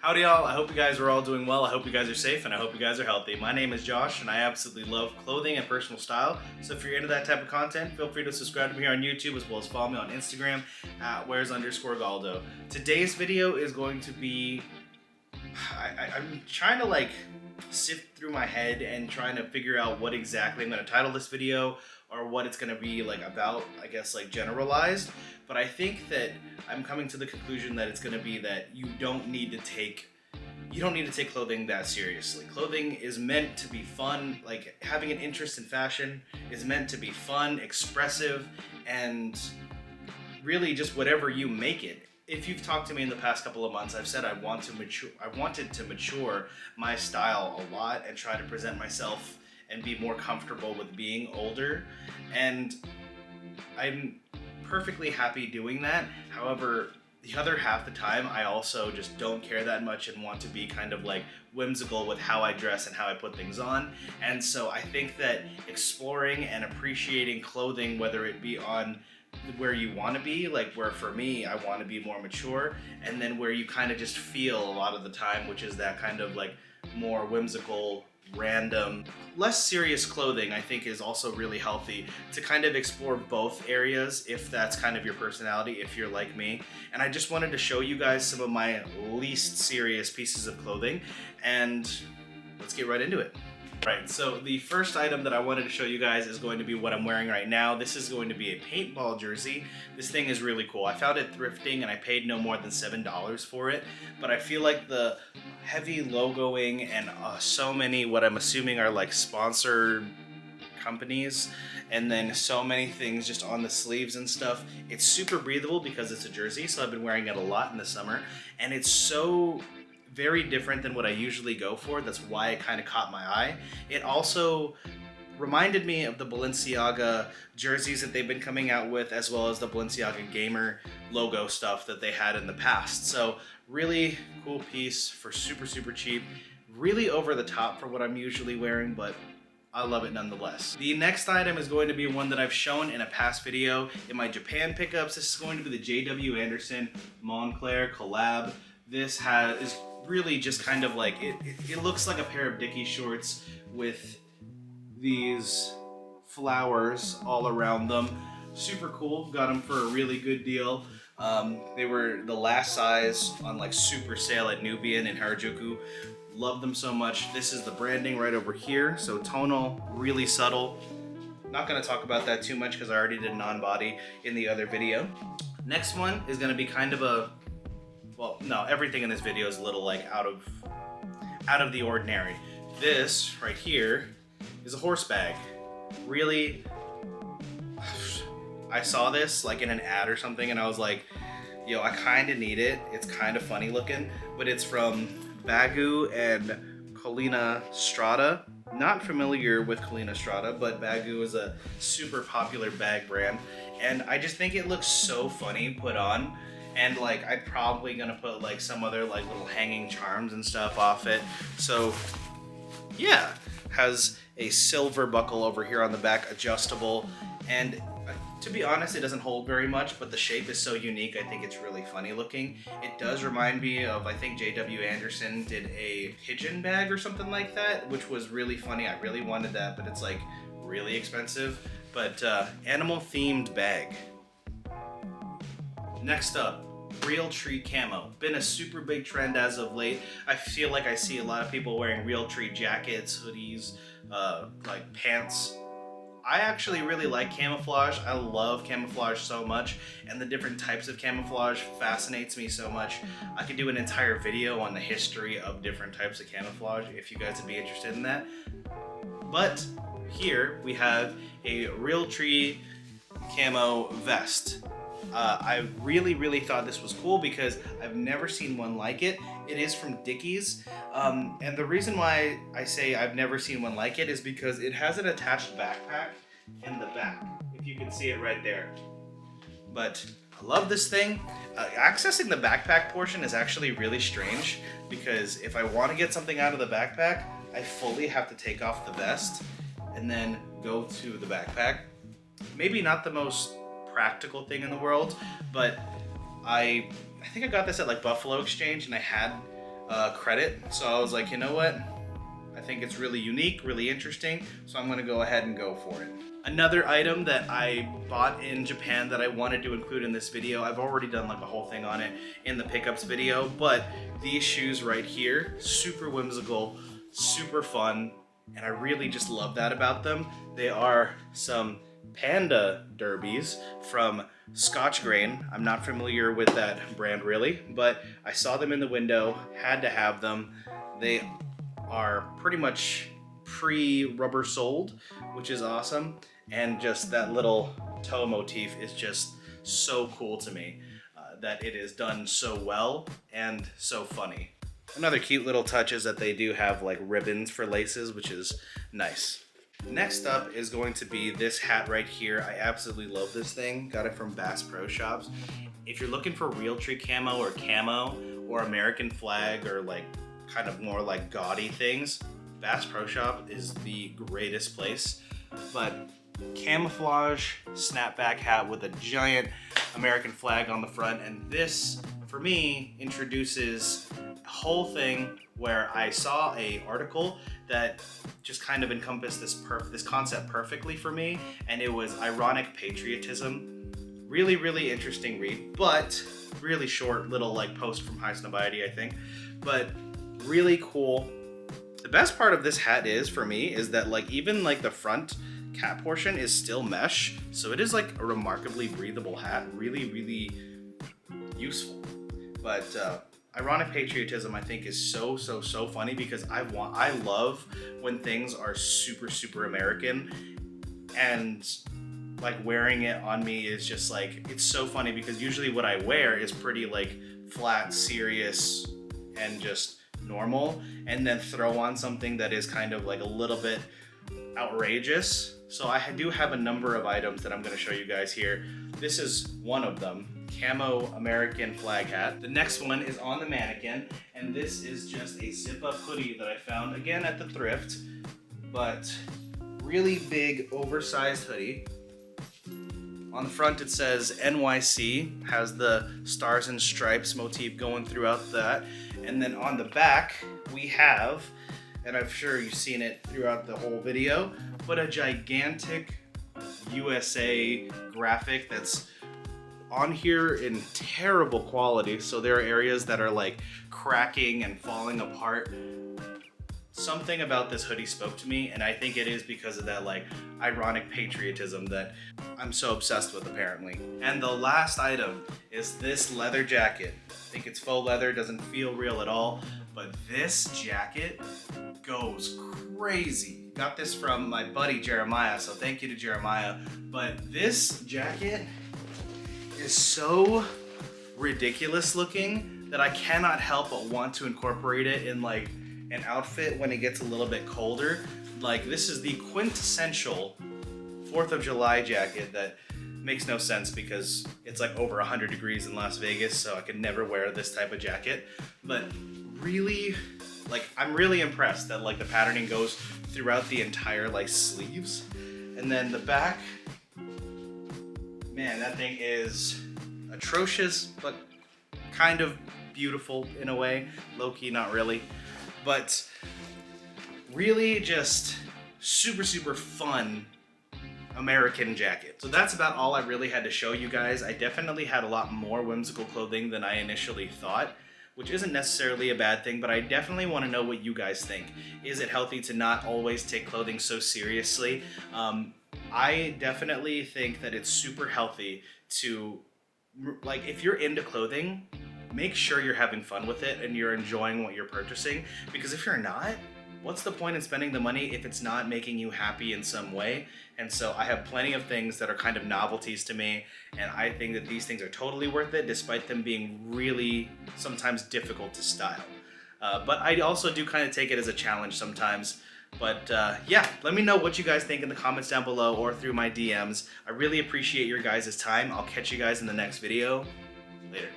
Howdy y'all, I hope you guys are all doing well, I hope you guys are safe, and I hope you guys are healthy. My name is Josh, and I absolutely love clothing and personal style, so if you're into that type of content, feel free to subscribe to me here on YouTube, as well as follow me on Instagram at where's_Galdo. Today's video is going to be, I'm trying to sift through my head and trying to figure out what exactly I'm going to title this video, or what it's going to be about, I guess generalized. But I think that I'm coming to the conclusion that it's going to be that you don't need to take clothing that seriously. Clothing is meant to be fun. Having an interest in fashion is meant to be fun, expressive, and really just whatever you make it. If you've talked to me in the past couple of months, I've said I wanted to mature my style a lot and try to present myself and be more comfortable with being older, and I'm perfectly happy doing that. However, the other half the time, I also just don't care that much and want to be kind of whimsical with how I dress and how I put things on. And so I think that exploring and appreciating clothing, whether it be on where you want to be, where for me, I want to be more mature, and then where you kind of just feel a lot of the time, which is that kind of more whimsical, random, less serious clothing, I think is also really healthy to kind of explore both areas if that's kind of your personality, if you're like me. And I just wanted to show you guys some of my least serious pieces of clothing, and let's get right into it. Right, so the first item that I wanted to show you guys is going to be what I'm wearing right now. This is going to be a paintball jersey. This thing is really cool. I found it thrifting and I paid no more than $7 for it, but I feel like the heavy logoing and so many what I'm assuming are sponsored companies, and then so many things just on the sleeves and stuff. It's super breathable because it's a jersey, so I've been wearing it a lot in the summer, and it's so very different than what I usually go for. That's why it kind of caught my eye. It also reminded me of the Balenciaga jerseys that they've been coming out with, as well as the Balenciaga gamer logo stuff that they had in the past. So really cool piece for super cheap. Really over the top for what I'm usually wearing, but I love it nonetheless. The next item is going to be one that I've shown in a past video in my Japan pickups. This is going to be the J.W. Anderson Moncler collab. This is really just kind of it looks like a pair of dickies shorts with these flowers all around them. Super cool. Got them for a really good deal. They were the last size on super sale at Nubian in Harajuku. Love them so much. This is the branding right over here. So tonal, really subtle. Not going to talk about that too much because I already did non-body in the other video. Next one is going to be kind of a, well, no, everything in this video is a little out of the ordinary. This right here is a horse bag. Really, I saw this in an ad or something, and I was like, yo, I kind of need it. It's kind of funny looking, but it's from Baggu and Collina Strada. Not familiar with Collina Strada, but Baggu is a super popular bag brand, and I just think it looks so funny put on. And I'm probably gonna put some other little hanging charms and stuff off it. So yeah, has a silver buckle over here on the back, adjustable, and to be honest, it doesn't hold very much, but the shape is so unique, I think it's really funny looking. It does remind me of, I think J.W. Anderson did a pigeon bag or something like that, which was really funny. I really wanted that, but it's really expensive. But animal themed bag. Next up, Realtree camo. Been a super big trend as of late. I feel I see a lot of people wearing Realtree jackets, hoodies, pants. I actually really like camouflage. I love camouflage so much, and the different types of camouflage fascinates me so much. I could do an entire video on the history of different types of camouflage if you guys would be interested in that. But here we have a Realtree camo vest. I really thought this was cool because I've never seen one like it. It is from Dickies, and the reason why I say I've never seen one like it is because it has an attached backpack in the back, if you can see it right there. But I love this thing. Accessing the backpack portion is actually really strange because if I want to get something out of the backpack, I fully have to take off the vest and then go to the backpack. Maybe not the most practical thing in the world, but I think I got this at Buffalo Exchange, and I had credit. So I was like, you know what? I think it's really unique, really interesting, so I'm gonna go ahead and go for it. Another item that I bought in Japan that I wanted to include in this video, I've already done like a whole thing on it in the pickups video, but these shoes right here, super whimsical, super fun, and I really just love that about them. They are some panda derbies from Scotch Grain. I'm not familiar with that brand really, but I saw them in the window, had to have them. They are pretty much pre-rubber soled, which is awesome, and just that little toe motif is just so cool to me, that it is done so well and so funny. Another cute little touch is that they do have like ribbons for laces, which is nice. Next up is going to be this hat right here. I absolutely love this thing. Got it from Bass Pro Shops. If you're looking for Realtree camo or American flag or like kind of more like gaudy things, Bass Pro Shop is the greatest place. But camouflage snapback hat with a giant American flag on the front, and this for me introduces a whole thing where I saw a article that just kind of encompassed this concept perfectly for me, and it was ironic patriotism. Really interesting read, but really short little like post from High Snobiety, I think, but really cool. The best part of this hat is, for me, is that like even like the front cap portion is still mesh, so it is like a remarkably breathable hat. Really useful. But ironic patriotism, I think, is so funny because I love when things are super American, and like wearing it on me is just like, it's so funny because usually what I wear is pretty like flat, serious, and just normal, and then throw on something that is kind of like a little bit outrageous. So I do have a number of items that I'm going to show you guys here. This is one of them, camo American flag hat. The next one is on the mannequin, and this is just a zip-up hoodie that I found again at the thrift, but really big oversized hoodie. On the front it says NYC, has the stars and stripes motif going throughout that. And then on the back we have, and I'm sure you've seen it throughout the whole video, but a gigantic USA graphic that's on here in terrible quality. So there are areas that are like cracking and falling apart. Something about this hoodie spoke to me, and I think it is because of that like ironic patriotism that I'm so obsessed with apparently. And the last item is this leather jacket. I think it's faux leather, doesn't feel real at all, but this jacket goes crazy. Got this from my buddy Jeremiah, so thank you to Jeremiah. But this jacket is so ridiculous looking that I cannot help but want to incorporate it in like an outfit when it gets a little bit colder. Like, this is the quintessential 4th of July jacket that makes no sense because it's like over 100 degrees in Las Vegas, so I could never wear this type of jacket. But really, like, I'm really impressed that like the patterning goes throughout the entire like sleeves. And then the back, man, that thing is atrocious, but kind of beautiful in a way. Low-key, not really. But really just super fun American jacket. So that's about all I really had to show you guys. I definitely had a lot more whimsical clothing than I initially thought, which isn't necessarily a bad thing, but I definitely want to know what you guys think. Is it healthy to not always take clothing so seriously? I definitely think that it's super healthy to, like, if you're into clothing, make sure you're having fun with it and you're enjoying what you're purchasing, because if you're not, what's the point in spending the money if it's not making you happy in some way? And so I have plenty of things that are kind of novelties to me, and I think that these things are totally worth it despite them being really sometimes difficult to style. But I also do kind of take it as a challenge sometimes. But yeah, let me know what you guys think in the comments down below or through my DMs. I really appreciate your guys' time. I'll catch you guys in the next video. Later.